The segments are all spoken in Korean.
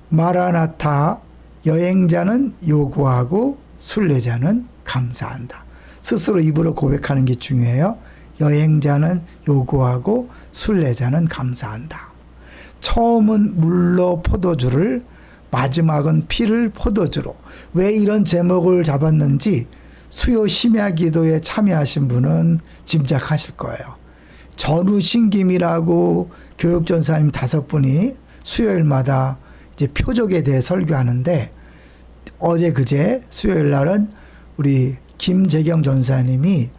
마라나타, 여행자는 요구하고 순례자는 감사한다. 스스로 입으로 고백하는 게 중요해요. 여행자는 요구하고 순례자는 감사한다. 처음은 물로 포도주를, 마지막은 피를 포도주로. 왜 이런 제목을 잡았는지 수요 심야 기도에 참여하신 분은 짐작하실 거예요. 전우신김이라고 교육전사님 5분이 수요일마다 이제 표적에 대해 설교하는데, 어제 그제 수요일 날은 우리 김재경 전사님이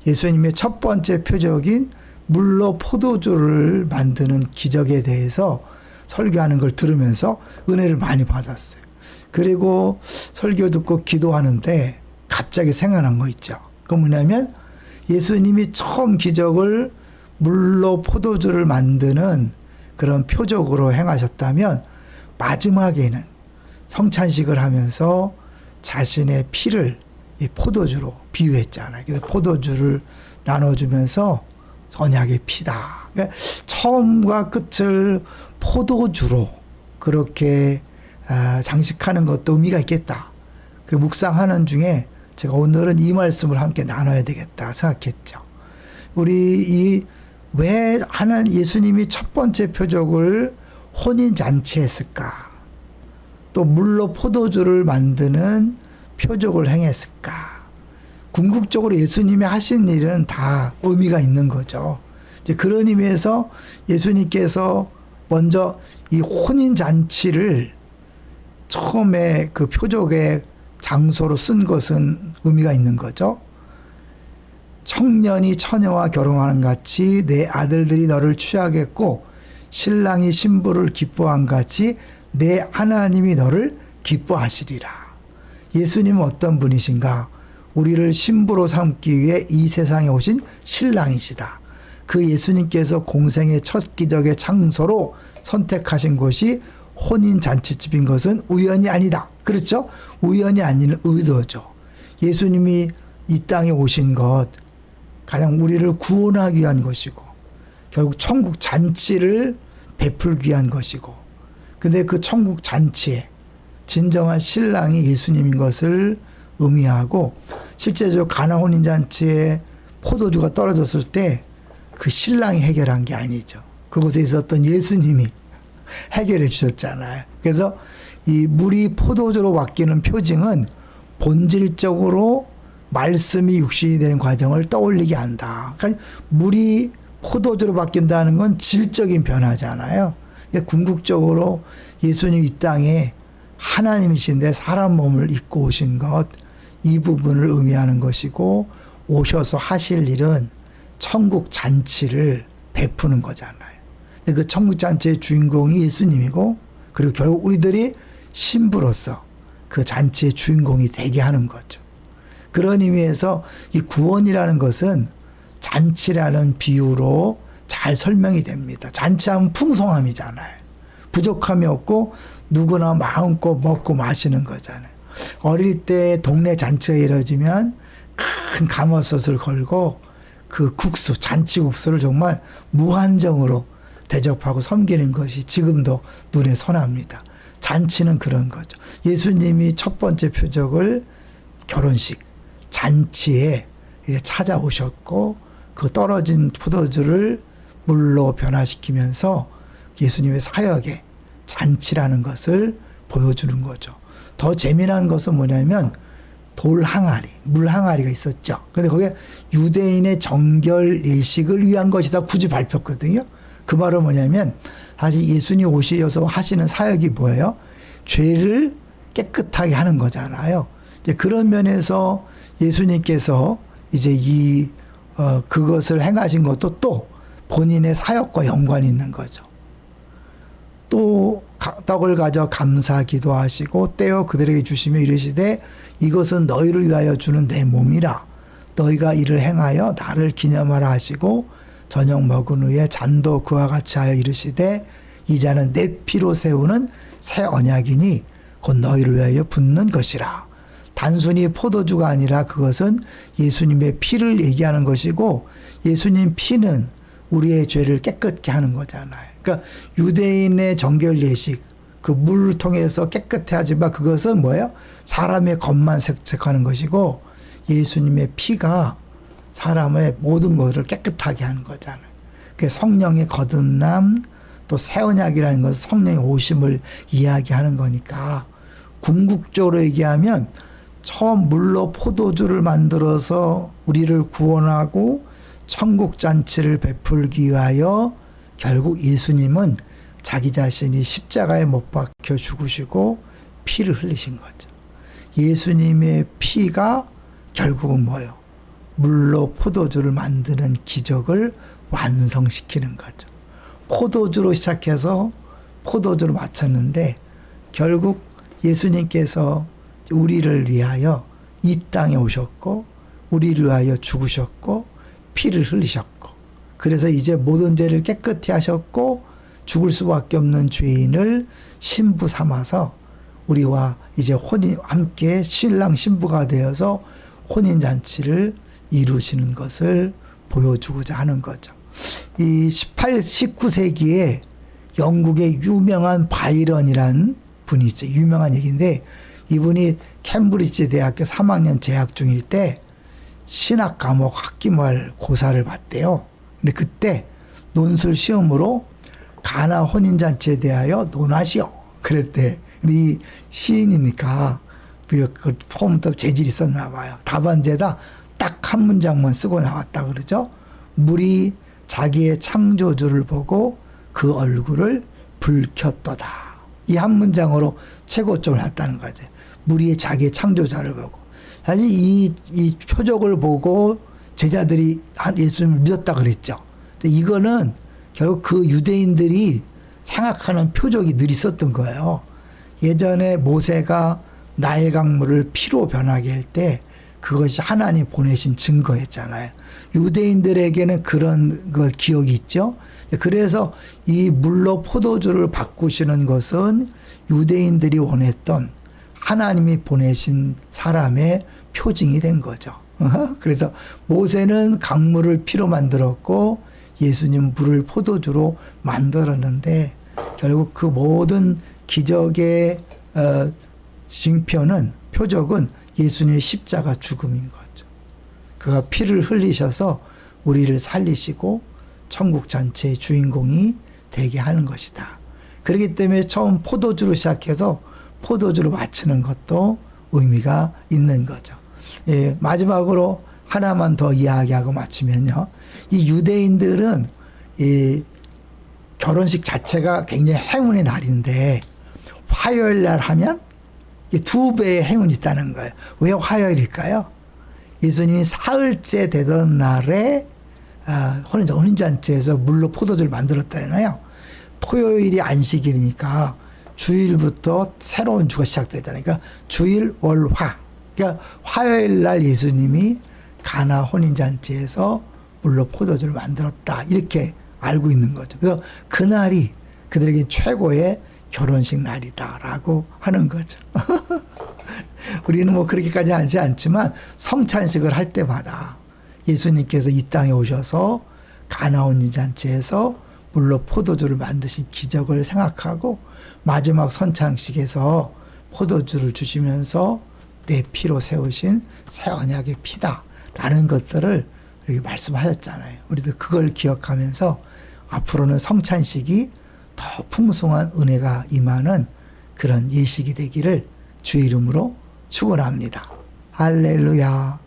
예수님의 첫 번째 표적인 물로 포도주를 만드는 기적에 대해서 설교하는 걸 들으면서 은혜를 많이 받았어요. 그리고 설교 듣고 기도하는데 갑자기 생각난 거 있죠. 그건 뭐냐면 예수님이 처음 기적을 물로 포도주를 만드는 그런 표적으로 행하셨다면 마지막에는 성찬식을 하면서 자신의 피를 이 포도주로 비유했잖아요. 그래서 포도주를 나눠주면서 언약의 피다. 그러니까 처음과 끝을 포도주로 그렇게 장식하는 것도 의미가 있겠다. 그리고 묵상하는 중에 제가 오늘은 이 말씀을 함께 나눠야 되겠다 생각했죠. 우리 왜 예수님이 첫 번째 표적을 혼인잔치에 했을까? 또 물로 포도주를 만드는 표적을 행했을까? 궁극적으로 예수님이 하신 일은 다 의미가 있는 거죠. 이제 그런 의미에서 예수님께서 먼저 이 혼인잔치를 처음에 그 표적의 장소로 쓴 것은 의미가 있는 거죠. 청년이 처녀와 결혼하는 같이 내 아들들이 너를 취하겠고 신랑이 신부를 기뻐한 같이 내 하나님이 너를 기뻐하시리라. 예수님은 어떤 분이신가? 우리를 신부로 삼기 위해 이 세상에 오신 신랑이시다. 그 예수님께서 공생의 첫 기적의 장소로 선택하신 곳이 혼인잔치집인 것은 우연이 아니다. 그렇죠? 우연이 아닌 의도죠. 예수님이 이 땅에 오신 것, 가장 우리를 구원하기 위한 것이고 결국 천국 잔치를 베풀기 위한 것이고, 근데 그 천국 잔치에 진정한 신랑이 예수님인 것을 의미하고, 실제적으로 가나 혼인잔치에 포도주가 떨어졌을 때 그 신랑이 해결한 게 아니죠. 그곳에 있었던 예수님이 해결해 주셨잖아요. 그래서 이 물이 포도주로 바뀌는 표징은 본질적으로 말씀이 육신이 되는 과정을 떠올리게 한다. 그러니까 물이 포도주로 바뀐다는 건 질적인 변화잖아요. 궁극적으로 예수님 이 땅에 하나님이신데 사람 몸을 입고 오신 것, 이 부분을 의미하는 것이고, 오셔서 하실 일은 천국 잔치를 베푸는 거잖아요. 근데 그 천국 잔치의 주인공이 예수님이고, 그리고 결국 우리들이 신부로서 그 잔치의 주인공이 되게 하는 거죠. 그런 의미에서 이 구원이라는 것은 잔치라는 비유로 잘 설명이 됩니다. 잔치하면 풍성함이잖아요. 부족함이 없고 누구나 마음껏 먹고 마시는 거잖아요. 어릴 때 동네 잔치가 이루어지면 큰 가마솥을 걸고 그 국수, 잔치국수를 정말 무한정으로 대접하고 섬기는 것이 지금도 눈에 선합니다. 잔치는 그런 거죠. 예수님이 첫 번째 표적을 결혼식, 잔치에 찾아오셨고 그 떨어진 포도주를 물로 변화시키면서 예수님의 사역의 잔치라는 것을 보여주는 거죠. 더 재미난 것은 뭐냐면 돌 항아리, 물 항아리가 있었죠. 근데 거기에 유대인의 정결 예식을 위한 것이다 굳이 밝혔거든요. 그 말은 뭐냐면 사실 예수님 오셔서 하시는 사역이 뭐예요? 죄를 깨끗하게 하는 거잖아요. 이제 그런 면에서 예수님께서 이제 그것을 행하신 것도 또 본인의 사역과 연관이 있는 거죠. 또 떡을 가져 감사 기도하시고 떼어 그들에게 주시며 이르시되 이것은 너희를 위하여 주는 내 몸이라. 너희가 이를 행하여 나를 기념하라 하시고 저녁 먹은 후에 잔도 그와 같이 하여 이르시되 이 잔은 내 피로 세우는 새 언약이니 곧 너희를 위하여 붓는 것이라. 단순히 포도주가 아니라 그것은 예수님의 피를 얘기하는 것이고, 예수님 피는 우리의 죄를 깨끗게 하는 거잖아요. 그러니까 유대인의 정결 예식, 그 물을 통해서 깨끗해 하지만 그것은 뭐예요? 사람의 것만 세척하는 것이고 예수님의 피가 사람의 모든 것을 깨끗하게 하는 거잖아요. 그 성령의 거듭남 또 새 언약이라는 것은 성령의 오심을 이야기하는 거니까 궁극적으로 얘기하면 처음 물로 포도주를 만들어서 우리를 구원하고 천국 잔치를 베풀기 위하여 결국 예수님은 자기 자신이 십자가에 못 박혀 죽으시고 피를 흘리신 거죠. 예수님의 피가 결국은 뭐예요? 물로 포도주를 만드는 기적을 완성시키는 거죠. 포도주로 시작해서 포도주로 마쳤는데 결국 예수님께서 우리를 위하여 이 땅에 오셨고 우리를 위하여 죽으셨고 피를 흘리셨고 그래서 이제 모든 죄를 깨끗이 하셨고 죽을 수밖에 없는 죄인을 신부 삼아서 우리와 이제 함께 신랑 신부가 되어서 혼인잔치를 이루시는 것을 보여주고자 하는 거죠. 이 19세기에 영국의 유명한 바이런이란 분이 있죠. 유명한 얘기인데 이분이 캠브리지 대학교 3학년 재학 중일 때 신학 과목 학기말 고사를 봤대요. 근데 그때 논술 시험으로 가나 혼인잔치에 대하여 논하시오. 그랬대. 이 시인이니까 그 처음부터 재질이 있었나 봐요. 답안지에다 딱 한 문장만 쓰고 나왔다 그러죠. 물이 자기의 창조주를 보고 그 얼굴을 붉혔도다. 이 한 문장으로 최고점을 했다는 거죠. 물이 자기의 창조자를 보고. 사실 이 표적을 보고 제자들이 예수님을 믿었다 그랬죠. 이거는 결국 그 유대인들이 생각하는 표적이 늘 있었던 거예요. 예전에 모세가 나일 강물을 피로 변하게 할 때 그것이 하나님 보내신 증거였잖아요. 유대인들에게는 그런 기억이 있죠. 그래서 이 물로 포도주를 바꾸시는 것은 유대인들이 원했던 하나님이 보내신 사람의 표징이 된 거죠. 그래서 모세는 강물을 피로 만들었고 예수님 물을 포도주로 만들었는데 결국 그 모든 기적의 징표는 표적은 예수님의 십자가 죽음인 거죠. 그가 피를 흘리셔서 우리를 살리시고 천국 잔치의 주인공이 되게 하는 것이다. 그렇기 때문에 처음 포도주로 시작해서 포도주로 마치는 것도 의미가 있는 거죠. 예, 마지막으로 하나만 더 이야기하고 마치면요. 이 유대인들은 이 결혼식 자체가 굉장히 행운의 날인데 화요일 날 하면 두 배의 행운이 있다는 거예요. 왜 화요일일까요? 예수님이 사흘째 되던 날에 혼인잔치에서 물로 포도주를 만들었다잖아요. 토요일이 안식일이니까 주일부터 새로운 주가 시작되잖아요. 그러니까 주일, 월, 화. 그러니까 화요일 날 예수님이 가나 혼인잔치에서 물로 포도주를 만들었다. 이렇게 알고 있는 거죠. 그래서 그날이 그들에게 최고의 결혼식 날이다라고 하는 거죠. 우리는 뭐 그렇게까지 하지 않지만 성찬식을 할 때마다 예수님께서 이 땅에 오셔서 가나 혼인잔치에서 물로 포도주를 만드신 기적을 생각하고 마지막 선창식에서 포도주를 주시면서 내 피로 세우신 새 언약의 피다라는 것들을 이렇게 말씀하셨잖아요. 우리도 그걸 기억하면서 앞으로는 성찬식이 더 풍성한 은혜가 임하는 그런 예식이 되기를 주의 이름으로 축원합니다. 할렐루야.